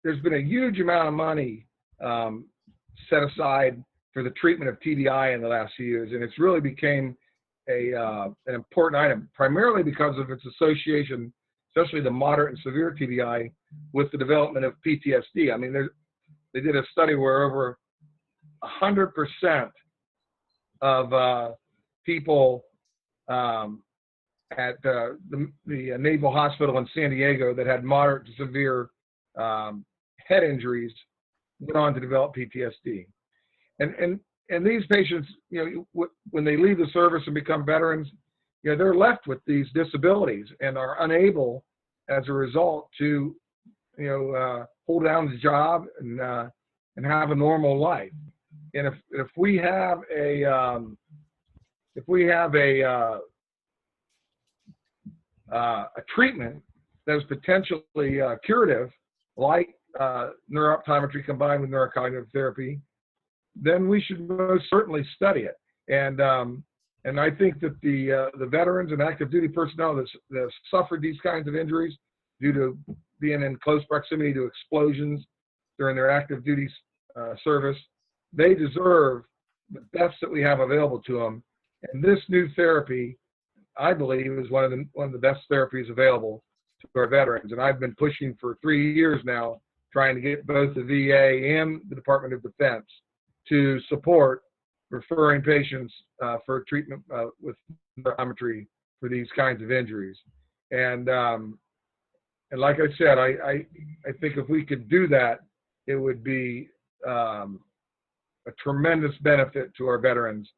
there's been a huge amount of money set aside for the treatment of TBI in the last few years, and it's really became an important item, primarily because of its association, especially the moderate and severe TBI, with the development of PTSD. I mean, they did a study where over 100% of people at the Naval Hospital in San Diego that had moderate to severe head injuries went on to develop PTSD. And these patients, when they leave the service and become veterans, they're left with these disabilities and are unable, as a result, to hold down the job and have a normal life. And if we have a treatment that is potentially curative, like neuro-optometry combined with neurocognitive therapy, then we should most certainly study it. And I think that the veterans and active duty personnel that suffered these kinds of injuries due to being in close proximity to explosions during their active duty service, they deserve the best that we have available to them. And this new therapy, I believe, is one of the best therapies available to our veterans. And I've been pushing for 3 years now, trying to get both the VA and the Department of Defense to support referring patients for treatment with optometry for these kinds of injuries. And like I said, I think if we could do that, it would be a tremendous benefit to our veterans.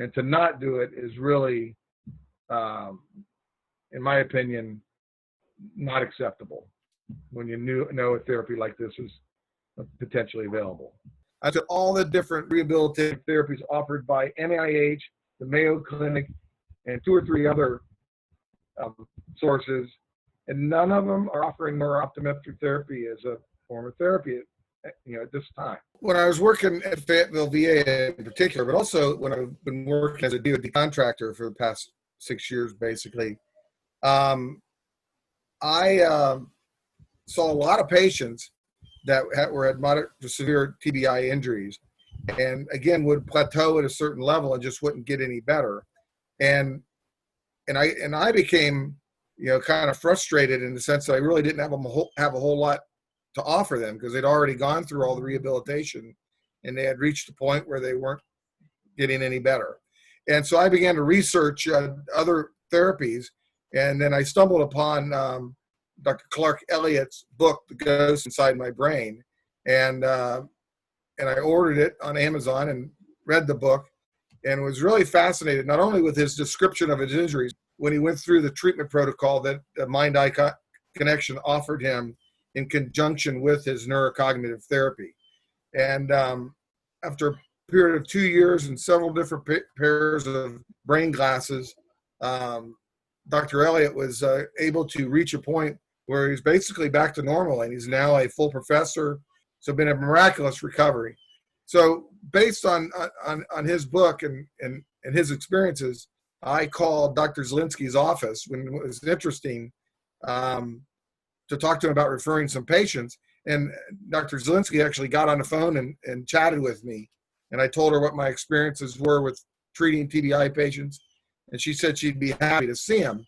And to not do it is really, in my opinion, not acceptable when you know a therapy like this is potentially available. To all the different rehabilitative therapies offered by NIH, the Mayo Clinic, and 2 or 3 other sources, and none of them are offering neuro-optometric therapy as a form of therapy at this time. When I was working at Fayetteville VA in particular, but also when I've been working as a DoD contractor for the past 6 years, basically, I saw a lot of patients that were at moderate to severe TBI injuries, and again would plateau at a certain level and just wouldn't get any better. And I became kind of frustrated in the sense that I really didn't have a whole lot to offer them, because they'd already gone through all the rehabilitation and they had reached a point where they weren't getting any better. And so I began to research other therapies, and then I stumbled upon Dr. Clark Elliott's book, The Ghost Inside My Brain, and I ordered it on Amazon and read the book, and was really fascinated not only with his description of his injuries when he went through the treatment protocol that the Mind-Eye Connection offered him in conjunction with his neurocognitive therapy. And after a period of 2 years and several different pairs of brain glasses, Dr. Elliott was able to reach a point where he's basically back to normal, and he's now a full professor. So been a miraculous recovery. So based on his book and his experiences, I called Dr. Zielinski's office when it was interesting to talk to him about referring some patients. And Dr. Zielinski actually got on the phone and chatted with me. And I told her what my experiences were with treating TBI patients. And she said she'd be happy to see him.